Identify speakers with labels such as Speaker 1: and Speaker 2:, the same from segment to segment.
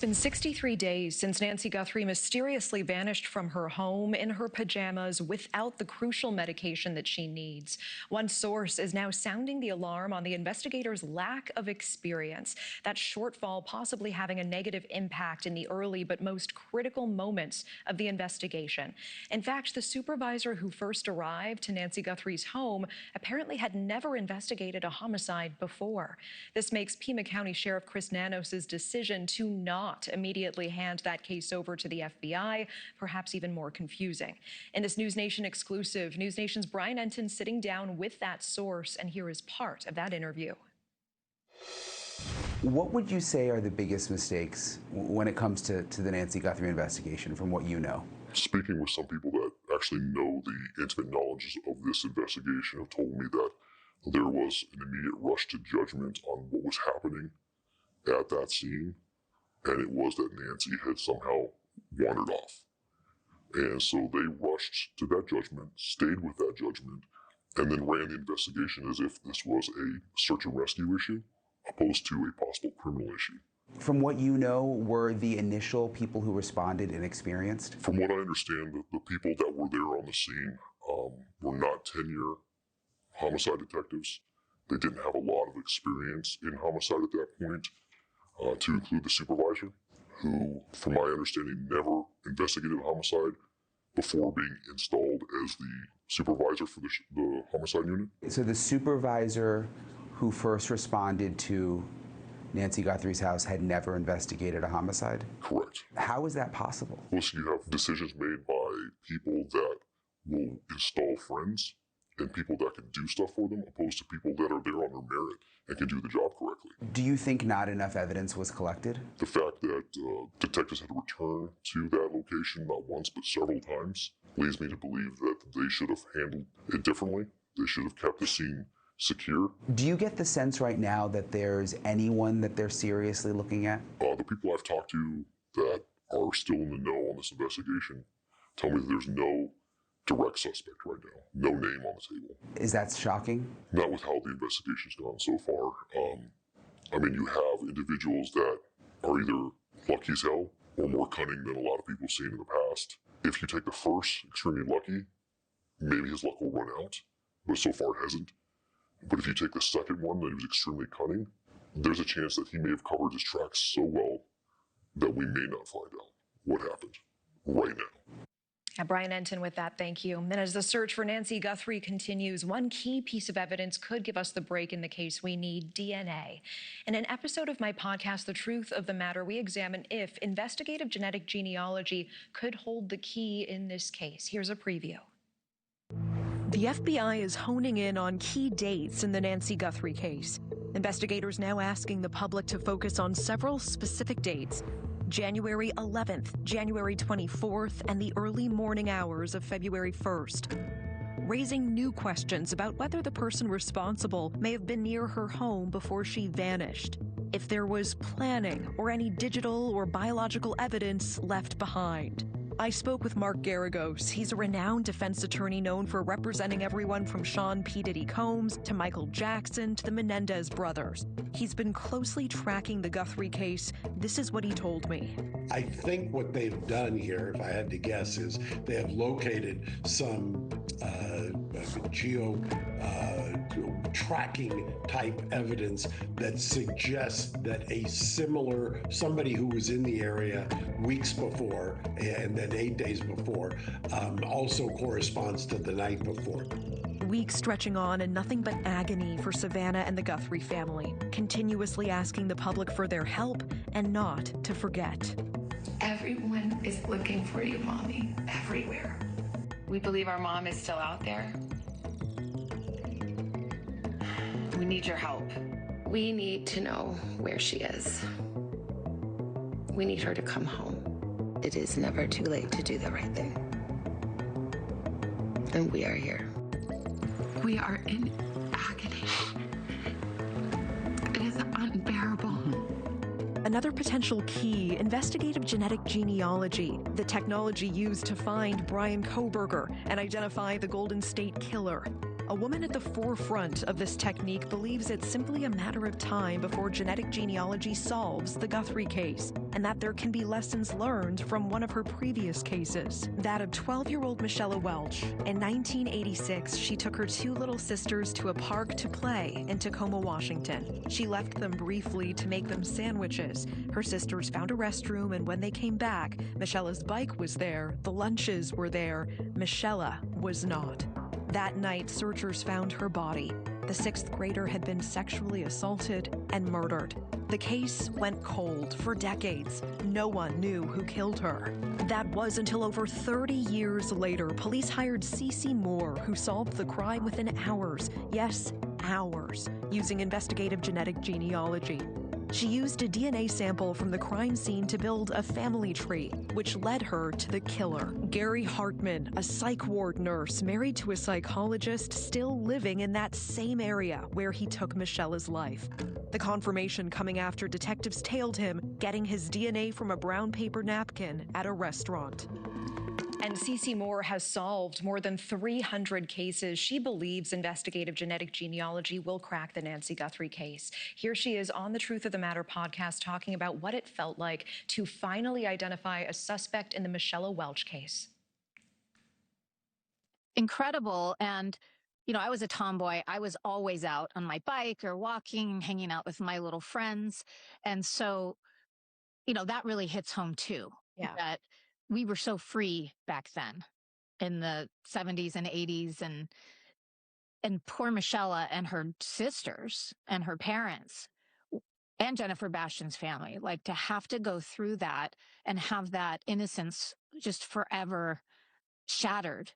Speaker 1: It's been 63 days since Nancy Guthrie mysteriously vanished from her home in her pajamas without the crucial medication that she needs. One source is now sounding the alarm on the investigators' lack of experience, that shortfall possibly having a negative impact in the early but most critical moments of the investigation. In fact, the supervisor who first arrived to Nancy Guthrie's home apparently had never investigated a homicide before. This makes Pima County Sheriff Chris Nanos's decision to not immediately hand that case over to the FBI, perhaps even more confusing. In this NewsNation exclusive, NewsNation's Brian Enton sitting down with that source, and here is part of that interview.
Speaker 2: What would you say are the biggest mistakes when it comes to the Nancy Guthrie investigation, from what you know?
Speaker 3: Speaking with some people that actually know the intimate knowledge of this investigation have told me that there was an immediate rush to judgment on what was happening at that scene. And it was that Nancy had somehow wandered off. And so they rushed to that judgment, stayed with that judgment, and then ran the investigation as if this was a search and rescue issue, opposed to a possible criminal issue.
Speaker 2: From what you know, were the initial people who responded inexperienced?
Speaker 3: From what I understand, the people that were there on the scene were not 10-year homicide detectives. They didn't have a lot of experience in homicide at that point. To include the supervisor, who, from my understanding, never investigated a homicide before being installed as the supervisor for the homicide unit.
Speaker 2: So the supervisor who first responded to Nancy Guthrie's house had never investigated a homicide?
Speaker 3: Correct.
Speaker 2: How is that possible?
Speaker 3: Well, so you have decisions made by people that will install friends and people that can do stuff for them, opposed to people that are there on their merit and can do the job correctly.
Speaker 2: Do you think not enough evidence was collected?
Speaker 3: The fact that detectives had to return to that location not once but several times leads me to believe that they should have handled it differently. They should have kept the scene secure.
Speaker 2: Do you get the sense right now that there's anyone that they're seriously looking at?
Speaker 3: The people I've talked to that are still in the know on this investigation tell me that there's no direct suspect right now, no name on the table.
Speaker 2: Is that shocking?
Speaker 3: Not with how the investigation's gone so far. I mean, you have individuals that are either lucky as hell or more cunning than a lot of people have seen in the past. If you take the first, extremely lucky, maybe his luck will run out, but so far it hasn't. But if you take the second one, that he was extremely cunning, there's a chance that he may have covered his tracks so well that we may not find out what happened right now.
Speaker 1: Brian Enton with that, thank you. And as the search for Nancy Guthrie continues, one key piece of evidence could give us the break in the case we need: DNA. In an episode of my podcast, The Truth of the Matter, we examine if investigative genetic genealogy could hold the key in this case. Here's a preview. The FBI is honing in on key dates in the Nancy Guthrie case. Investigators now asking the public to focus on several specific dates: January 11th, January 24th, and the early morning hours of February 1st, raising new questions about whether the person responsible may have been near her home before she vanished, if there was planning or any digital or biological evidence left behind. I spoke with Mark Garagos. He's a renowned defense attorney known for representing everyone from Sean P. Diddy Combs to Michael Jackson to the Menendez brothers. He's been closely tracking the Guthrie case. This is what he told me.
Speaker 4: I think what they've done here, if I had to guess, is they have located some tracking type evidence that suggests that a similar, somebody who was in the area weeks before and then 8 days before also corresponds to the night before.
Speaker 1: Weeks stretching on and nothing but agony for Savannah and the Guthrie family, continuously asking the public for their help and not to forget.
Speaker 5: Everyone is looking for you, Mommy, everywhere. We believe our mom is still out there. We need your help. We need to know where she is. We need her to come home. It is never too late to do the right thing. And we are here. We are in agony. It is unbearable.
Speaker 1: Another potential key: investigative genetic genealogy, the technology used to find Brian Kohberger and identify the Golden State Killer. A woman at the forefront of this technique believes it's simply a matter of time before genetic genealogy solves the Guthrie case, and that there can be lessons learned from one of her previous cases, that of 12-year-old Michella Welch. In 1986, she took her two little sisters to a park to play in Tacoma, Washington. She left them briefly to make them sandwiches. Her sisters found a restroom, and when they came back, Michella's bike was there, the lunches were there, Michella was not. That night, searchers found her body. The sixth grader had been sexually assaulted and murdered. The case went cold for decades. No one knew who killed her. That was until over 30 years later, police hired Cece Moore, who solved the crime within hours. Yes, hours, using investigative genetic genealogy. She used a DNA sample from the crime scene to build a family tree, which led her to the killer. Gary Hartman, a psych ward nurse married to a psychologist still living in that same area where he took Michella's life. The confirmation coming after detectives tailed him, getting his DNA from a brown paper napkin at a restaurant. And Cece Moore has solved more than 300 cases. She believes investigative genetic genealogy will crack the Nancy Guthrie case. Here she is on the Truth of the Matter podcast talking about what it felt like to finally identify a suspect in the Michella Welch case.
Speaker 6: Incredible. And, you know, I was a tomboy. I was always out on my bike or walking, hanging out with my little friends. And so, you know, that really hits home too.
Speaker 1: Yeah.
Speaker 6: That we were so free back then in the 70s and 80s, and poor Michella and her sisters and her parents and Jennifer Bastian's family, like to have to go through that and have that innocence just forever shattered.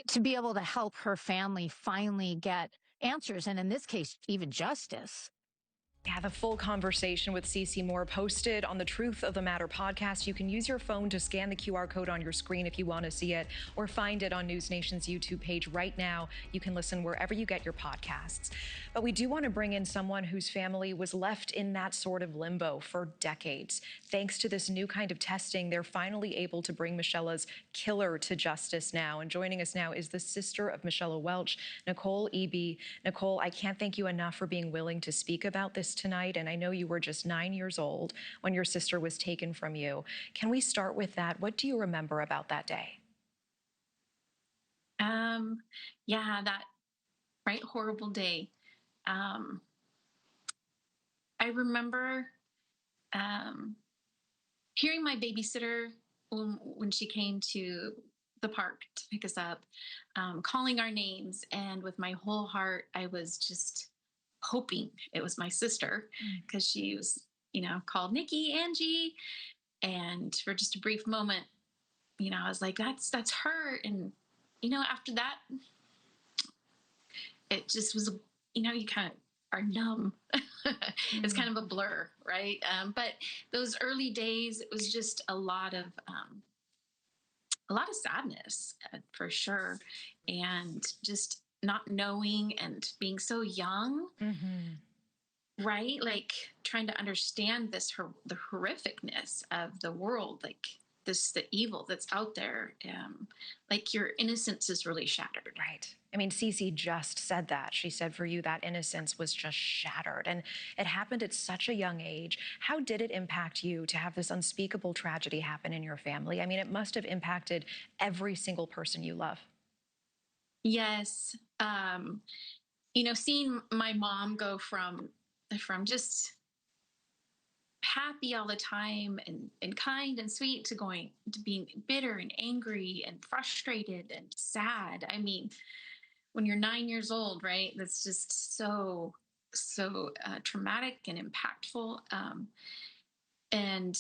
Speaker 6: To be able to help her family finally get answers, and in this case, even justice.
Speaker 1: Yeah, the full conversation with Cece Moore posted on the Truth of the Matter podcast. You can use your phone to scan the QR code on your screen if you want to see it, or find it on NewsNation's YouTube page right now. You can listen wherever you get your podcasts. But we do want to bring in someone whose family was left in that sort of limbo for decades. Thanks to this new kind of testing, they're finally able to bring Michella's killer to justice now. And joining us now is the sister of Michella Welch, Nicole Eby. Nicole, I can't thank you enough for being willing to speak about this tonight. And I know you were just 9 years old when your sister was taken from you. Can we start with that? What do you remember about that day?
Speaker 7: Yeah, that horrible day. I remember hearing my babysitter when she came to the park to pick us up, calling our names, and with my whole heart, I was just hoping it was my sister, because she was, called Nikki, Angie, and for just a brief moment, I was like, that's her, and after that, it just was, you kind of are numb. It's kind of a blur, right? But those early days, it was just a lot of sadness, for sure, and just not knowing and being so young, right? Like trying to understand the horrificness of the world, like the evil that's out there. Like your innocence is really shattered.
Speaker 1: Right. I mean, Cece just said that. She said for you, that innocence was just shattered. And it happened at such a young age. How did it impact you to have this unspeakable tragedy happen in your family? I mean, it must have impacted every single person you love.
Speaker 7: Yes. Seeing my mom go from just happy all the time and kind and sweet to being bitter and angry and frustrated and sad. I mean, when you're 9 years old, right? That's just so traumatic and impactful. And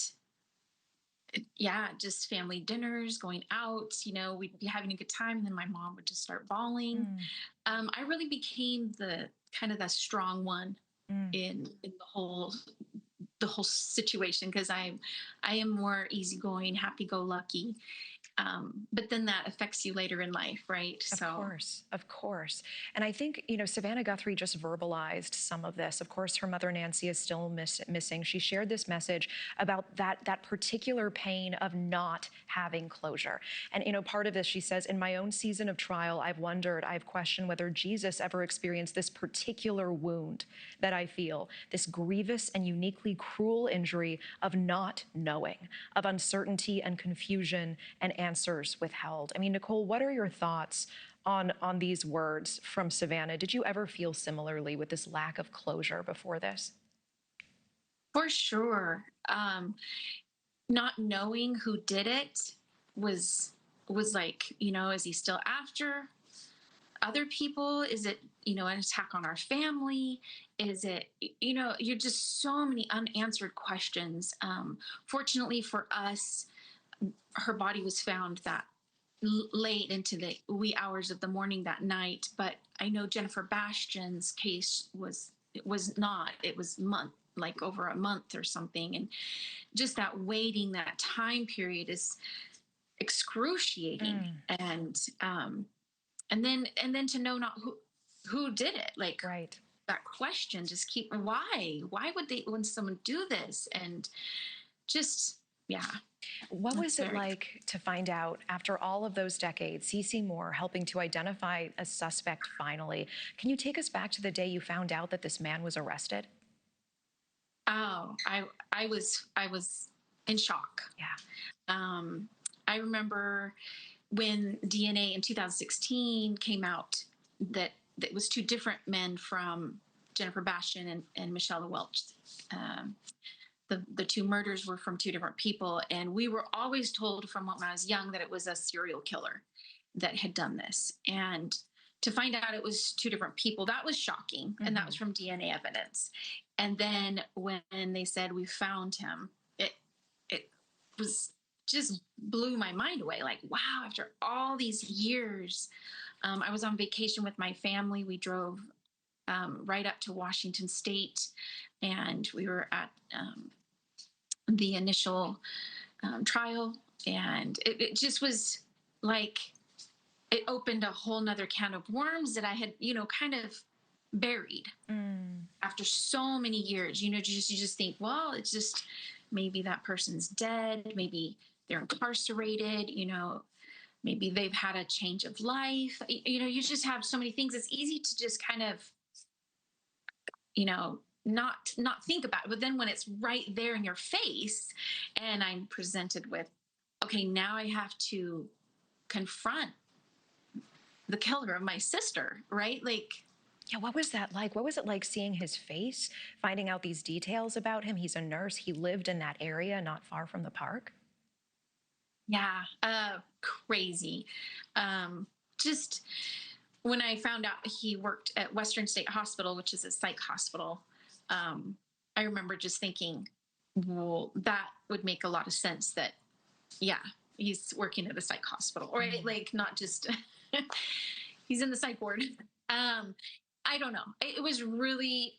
Speaker 7: yeah, just family dinners, going out, we'd be having a good time, and then my mom would just start bawling. I really became the strong one in the whole situation, because I am more easygoing, happy-go-lucky, But then that affects you later in life, right?
Speaker 1: Of course, of course. And I think, Savannah Guthrie just verbalized some of this. Of course, her mother, Nancy, is still missing. She shared this message about that particular pain of not having closure. And, part of this, she says, in my own season of trial, I've questioned whether Jesus ever experienced this particular wound that I feel, this grievous and uniquely cruel injury of not knowing, of uncertainty and confusion and answers withheld. I mean, Nicole, what are your thoughts on these words from Savannah? Did you ever feel similarly with this lack of closure before this?
Speaker 7: For sure. Not knowing who did it was like, is he still after other people? Is it, an attack on our family? Is it, you're just so many unanswered questions. Fortunately for us, her body was found that late into the wee hours of the morning that night. But I know Jennifer Bastian's case was not. It was like over a month or something, and just that waiting, that time period is excruciating. And then to know not who did it, like
Speaker 1: Right.
Speaker 7: that question just why would someone do this? And just, yeah.
Speaker 1: What was it like to find out after all of those decades, Cece Moore helping to identify a suspect finally? Can you take us back to the day you found out that this man was arrested?
Speaker 7: Oh, I was in shock.
Speaker 1: Yeah.
Speaker 7: I remember when DNA in 2016 came out that it was two different men from Jennifer Bastian and Michella Welch. The two murders were from two different people, and we were always told from when I was young that it was a serial killer that had done this. And to find out it was two different people, that was shocking. And that was from DNA evidence. And then when they said we found him, it was just blew my mind away. Like, wow, after all these years, I was on vacation with my family. We drove right up to Washington State, and we were at the initial trial. And it just was like, it opened a whole nother can of worms that I had, kind of buried after so many years. You just think, well, it's just maybe that person's dead, maybe they're incarcerated, maybe they've had a change of life. You just have so many things. It's easy to just kind of, not think about it. But then when it's right there in your face and I'm presented with, okay, now I have to confront the killer of my sister, right? Like,
Speaker 1: yeah, what was that like? What was it like seeing his face, finding out these details about him? He's a nurse. He lived in that area not far from the park.
Speaker 7: Yeah, crazy. Just when I found out he worked at Western State Hospital, which is a psych hospital, I remember just thinking, well, that would make a lot of sense that, yeah, he's working at a psych hospital, right? Like, not just, he's in the psych ward. I don't know. It was really,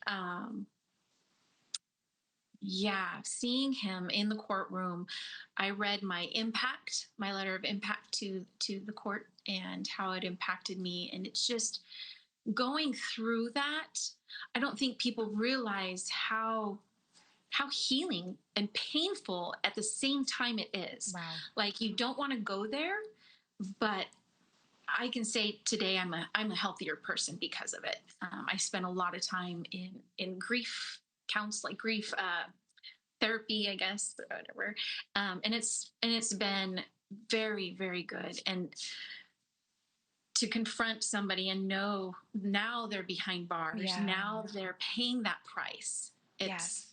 Speaker 7: seeing him in the courtroom. I read my letter of impact to the court and how it impacted me. And it's just going through that. I don't think people realize how healing and painful at the same time it is.
Speaker 1: Wow.
Speaker 7: Like, you don't want to go there, but I can say today I'm a healthier person because of it. I spent a lot of time in grief counseling, grief therapy, I guess, or whatever. And it's been very, very good. And to confront somebody and know now they're behind bars, now they're paying that price. It's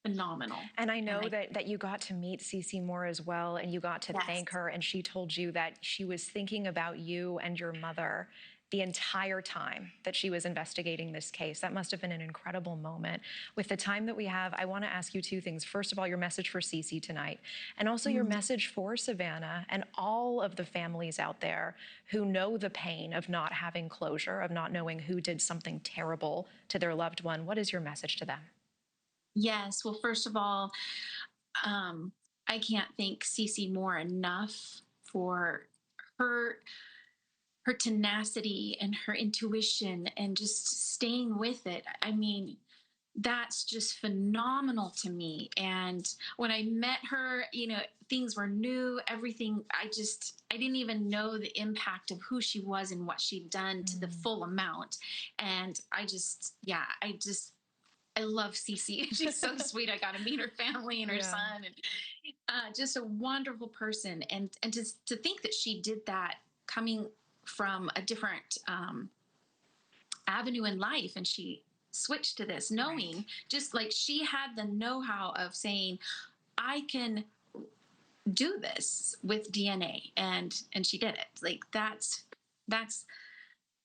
Speaker 7: phenomenal.
Speaker 1: And I know that you got to meet Cece Moore as well, and you got to thank her, and she told you that she was thinking about you and your mother the entire time that she was investigating this case. That must have been an incredible moment. With the time that we have, I want to ask you two things. First of all, your message for Cece tonight, and also your message for Savannah and all of the families out there who know the pain of not having closure, of not knowing who did something terrible to their loved one. What is your message to them?
Speaker 7: Yes. Well, first of all, I can't thank Cece Moore enough for her tenacity and her intuition and just staying with it. I mean, that's just phenomenal to me. And when I met her, you know, things were new, everything. I didn't even know the impact of who she was and what she'd done to the full amount. And I love Cece. She's so sweet. I got to meet her family and her son, and just a wonderful person. And to think that she did that coming from a different avenue in life, and she switched to this, knowing just like she had the know-how of saying, I can do this with DNA, and she did it. Like that's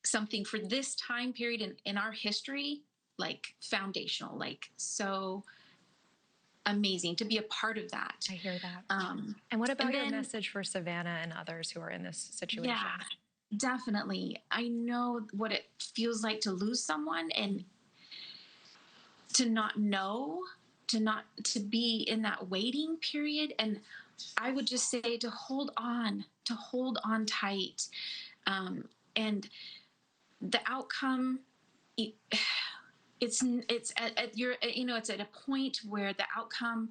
Speaker 7: something for this time period in our history, like foundational, like so amazing to be a part of that.
Speaker 1: I hear that. And what about your message for Savannah and others who are in this situation?
Speaker 7: Yeah, definitely. I know what it feels like to lose someone and to not know, to be in that waiting period. And I would just say to hold on tight. And the outcome, it's at your, you know, it's at a point where the outcome,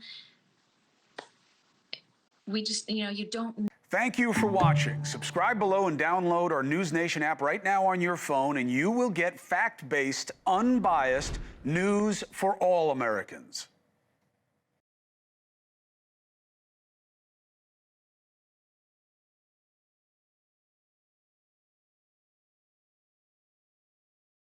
Speaker 7: we just, you know, you don't.
Speaker 8: Thank you for watching. Subscribe below and download our NewsNation app right now on your phone, and you will get fact-based, unbiased news for all Americans.